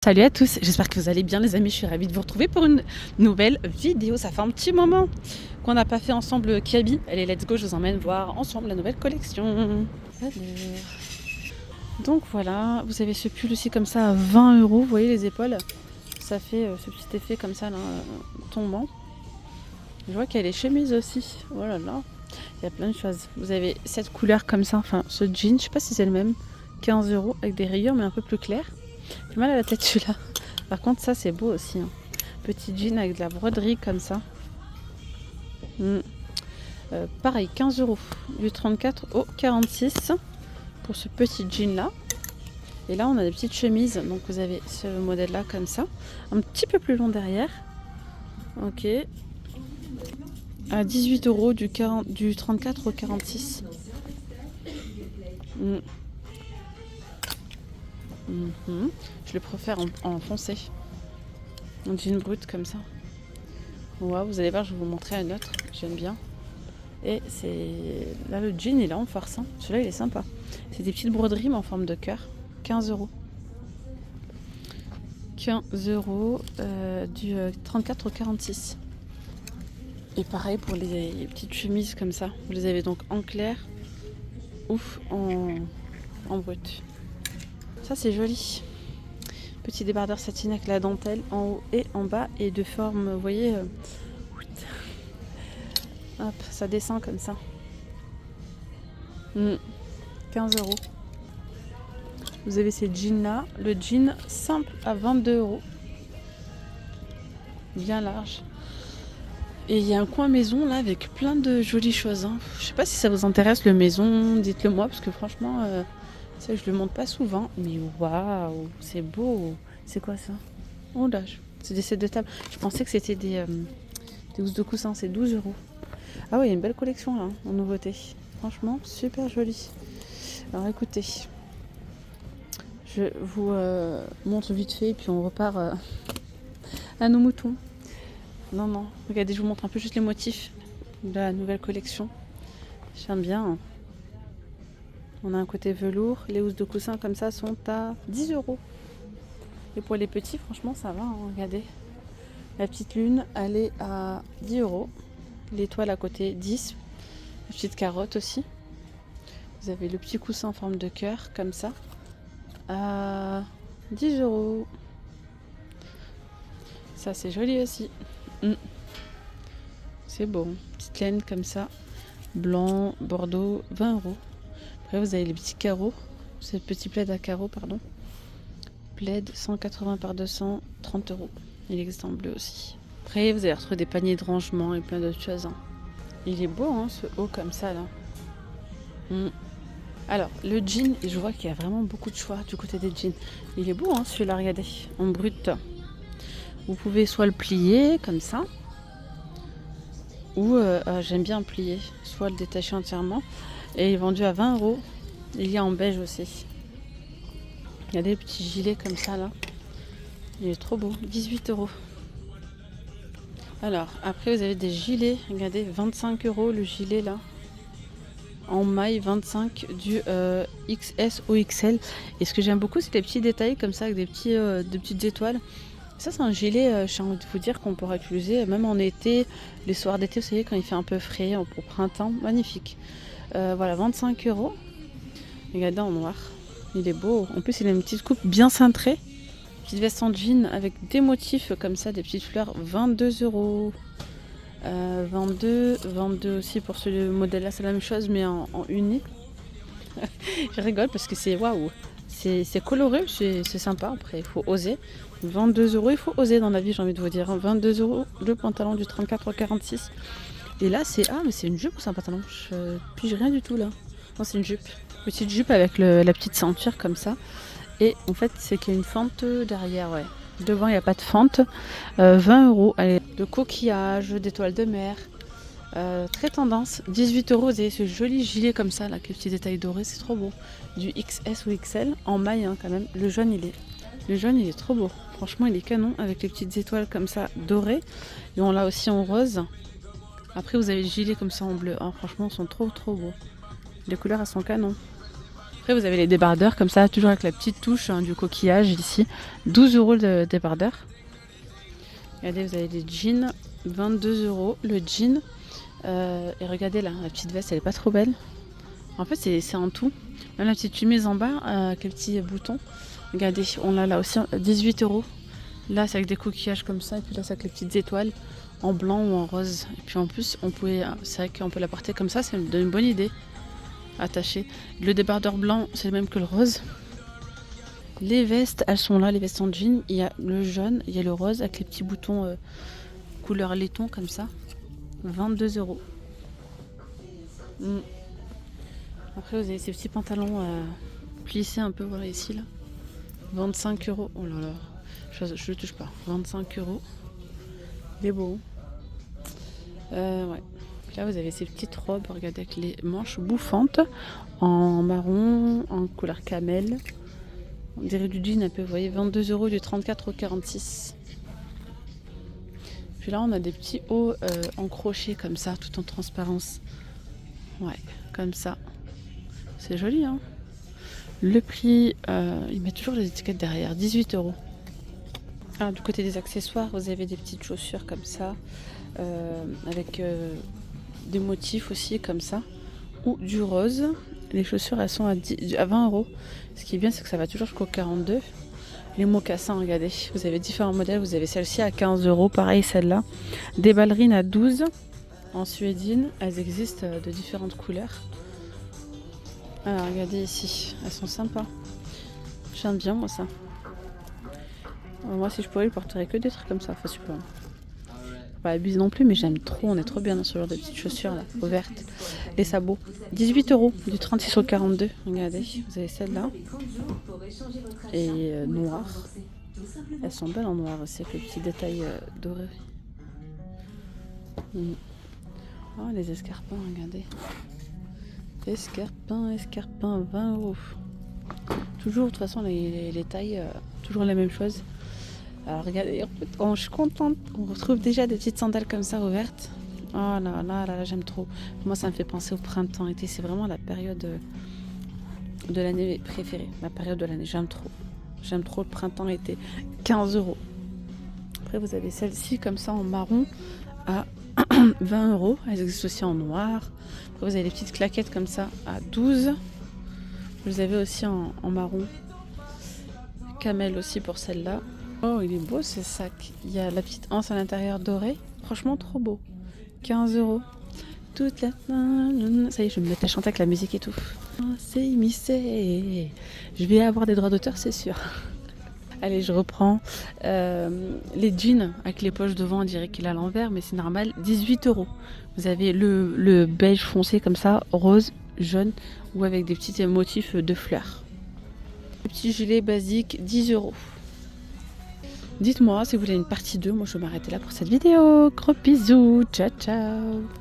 Salut à tous, j'espère que vous allez bien les amis, je suis ravie de vous retrouver pour une nouvelle vidéo. Ça fait un petit moment qu'on n'a pas fait ensemble Kaby. Allez, let's go, je vous emmène voir ensemble la nouvelle collection. Alors. Donc voilà, vous avez ce pull aussi comme ça à 20 €, vous voyez les épaules. Ça fait ce petit effet comme ça là, tombant. Je vois qu'il y a les chemises aussi, oh là là, il y a plein de choses. Vous avez cette couleur comme ça, enfin ce jean, je sais pas si c'est le même, 15 € avec des rayures mais un peu plus claires. J'ai mal à la tête celui-là. Par contre ça c'est beau aussi. Hein. Petit jean avec de la broderie comme ça. Pareil, 15 € du 34 au 46 pour ce petit jean là. Et là on a des petites chemises. Donc vous avez ce modèle là comme ça. Un petit peu plus long derrière. Ok. À 18 € du 34 au 46. Je le préfère en foncé. Un jean brut comme ça. Wow, vous allez voir, je vais vous montrer un autre. J'aime bien. Et c'est là le jean il est en force. Hein. Celui-là il est sympa. C'est des petites broderies mais en forme de cœur. 15 €. 15 € du 34 au 46. Et pareil pour les petites chemises comme ça. Vous les avez donc en clair ou en brut. Ça c'est joli. Petit débardeur satiné avec la dentelle en haut et en bas et de forme, vous voyez, hop, ça descend comme ça. 15 €. Vous avez ces jeans là, le jean simple à 22 €. Bien large. Et il y a un coin maison là avec plein de jolies choses. Hein. Je sais pas si ça vous intéresse le maison, dites-le moi parce que franchement, ça je le montre pas souvent. Mais waouh, c'est beau. C'est quoi ça? Oh là, c'est des sets de table. Je pensais que c'était des housses de coussin, c'est 12 €. Ah oui, il y a une belle collection là, en nouveauté. Franchement, super joli. Alors écoutez, je vous montre vite fait et puis on repart à nos moutons. Non, regardez, je vous montre un peu juste les motifs de la nouvelle collection. J'aime bien. Hein. On a un côté velours. Les housses de coussin comme ça sont à 10 €. Et pour les petits, franchement, ça va. Hein, regardez. La petite lune, elle est à 10 €. L'étoile à côté, 10. La petite carotte aussi. Vous avez le petit coussin en forme de cœur, comme ça, à 10 €. Ça, c'est joli aussi. C'est beau. Petite laine comme ça. Blanc, bordeaux, 20 €. Après, vous avez les petits carreaux. C'est le petit plaid à carreaux, pardon. Plaid 180 par 200, 30 €. Il existe en bleu aussi. Après, vous allez retrouver des paniers de rangement et plein d'autres choses. Hein. Il est beau, hein, ce haut comme ça, là. Alors, le jean, je vois qu'il y a vraiment beaucoup de choix du côté des jeans. Il est beau, hein, celui-là, regardez, en brut. Vous pouvez soit le plier, comme ça, ou j'aime bien plier, soit le détacher entièrement. Et il est vendu à 20 €. Il y a en beige aussi. Il y a des petits gilets comme ça, là. Il est trop beau, 18 €. Alors, après, vous avez des gilets. Regardez, 25 € le gilet, là. En maille 25 du XS au XL. Et ce que j'aime beaucoup, c'est les petits détails comme ça, avec des petites étoiles. Ça, c'est un gilet, j'ai envie de vous dire, qu'on pourra utiliser même en été, les soirs d'été, vous savez, quand il fait un peu frais, au printemps. Magnifique. Voilà, 25 €. Regardez en noir. Il est beau. En plus, il a une petite coupe bien cintrée. Petite veste en jean avec des motifs comme ça, des petites fleurs, 22 €. 22 aussi pour ce modèle-là, c'est la même chose, mais en uni. Je rigole parce que c'est waouh. C'est coloré, c'est sympa. Après, il faut oser. 22 €, il faut oser dans la vie, j'ai envie de vous dire. 22 € le pantalon du 34 au 46. Et là, mais c'est une jupe ou c'est un pantalon? Je pige rien du tout là. Non, c'est une jupe. Petite jupe avec la petite ceinture comme ça. Et en fait, c'est qu'il y a une fente derrière, ouais. Devant, il n'y a pas de fente. 20 €. Allez, de coquillages, d'étoiles de mer. Très tendance. 18 €. Vous avez ce joli gilet comme ça, là, avec les petits détails dorés. C'est trop beau. Du XS ou XL. En maille, hein, quand même. Le jaune, il est trop beau. Franchement, il est canon. Avec les petites étoiles comme ça, dorées. Et on l'a aussi en rose. Après, vous avez le gilet comme ça en bleu. Hein, franchement, ils sont trop beaux. Les couleurs, elles sont canon. Après, vous avez les débardeurs comme ça, toujours avec la petite touche du coquillage ici. 12 € le débardeur. Regardez, vous avez des jeans, 22 € le jean. Et regardez là, la petite veste, elle est pas trop belle. En fait, c'est en tout. Même la petite chemise en bas, avec les petits boutons. Regardez, on l'a là aussi, 18 €. Là, c'est avec des coquillages comme ça. Et puis là, c'est avec les petites étoiles en blanc ou en rose. Et puis en plus, c'est vrai qu'on peut la porter comme ça. Ça me donne une bonne idée. Attaché. Le débardeur blanc, c'est le même que le rose. Les vestes, elles sont là, les vestes en jean. Il y a le jaune, il y a le rose avec les petits boutons couleur laiton comme ça. 22 €. Après, vous avez ces petits pantalons plissés un peu, voilà ici là. 25 €. Oh là là, je ne touche pas. 25 €. Il est beau. Ouais. Là, vous avez ces petites robes, regardez, avec les manches bouffantes en marron, en couleur camel. On dirait du jean un peu, vous voyez, 22 € du 34 au 46. Puis là, on a des petits hauts en crochet comme ça, tout en transparence. Ouais, comme ça. C'est joli, hein. Le prix, il met toujours les étiquettes derrière, 18 €. Ah, du côté des accessoires, vous avez des petites chaussures comme ça, avec des motifs aussi comme ça, ou du rose. Les chaussures, elles sont à 20 €. Ce qui est bien, c'est que ça va toujours jusqu'au 42. Les mocassins, regardez, vous avez différents modèles. Vous avez celle-ci à 15 €, pareil celle-là. Des ballerines à 12 en suédine. Elles existent de différentes couleurs. Alors, regardez ici, elles sont sympas. J'aime bien, moi, ça. Moi, si je pouvais, je porterais que des trucs comme ça. Enfin, je peux pas abuser non plus, mais j'aime trop. On est trop bien dans ce genre de petites chaussures là, ouvertes. Les sabots, 18 € du 36 au 42. Regardez, vous avez celle-là. Et noire. Elles sont belles en noir aussi, avec les petits détails dorés. Oh, les escarpins, regardez. Escarpins, 20 €. Toujours, de toute façon, les tailles, toujours la même chose. Alors regardez, je suis contente. On retrouve déjà des petites sandales comme ça ouvertes. Oh là là là, j'aime trop. Moi, ça me fait penser au printemps, été. C'est vraiment la période de l'année préférée. La période de l'année, j'aime trop. J'aime trop le printemps, été. 15 €. Après, vous avez celle-ci comme ça en marron à 20 €. Elles existent aussi en noir. Après, vous avez des petites claquettes comme ça à 12. Vous avez aussi en marron. Camel aussi pour celle-là. Oh, il est beau ce sac. Il y a la petite anse à l'intérieur dorée. Franchement, trop beau. 15 €. Toute la... Ça y est, je vais me mettre à chanter avec la musique et tout. C'est immiscé. Je vais avoir des droits d'auteur, c'est sûr. Allez, je reprends. Les jeans avec les poches devant, on dirait qu'il est à l'envers, mais c'est normal. 18 €. Vous avez le beige foncé comme ça, rose, jaune, ou avec des petits motifs de fleurs. Le petit gilet basique, 10 €. Dites-moi si vous voulez une partie 2. Moi, je vais m'arrêter là pour cette vidéo. Gros bisous. Ciao, ciao.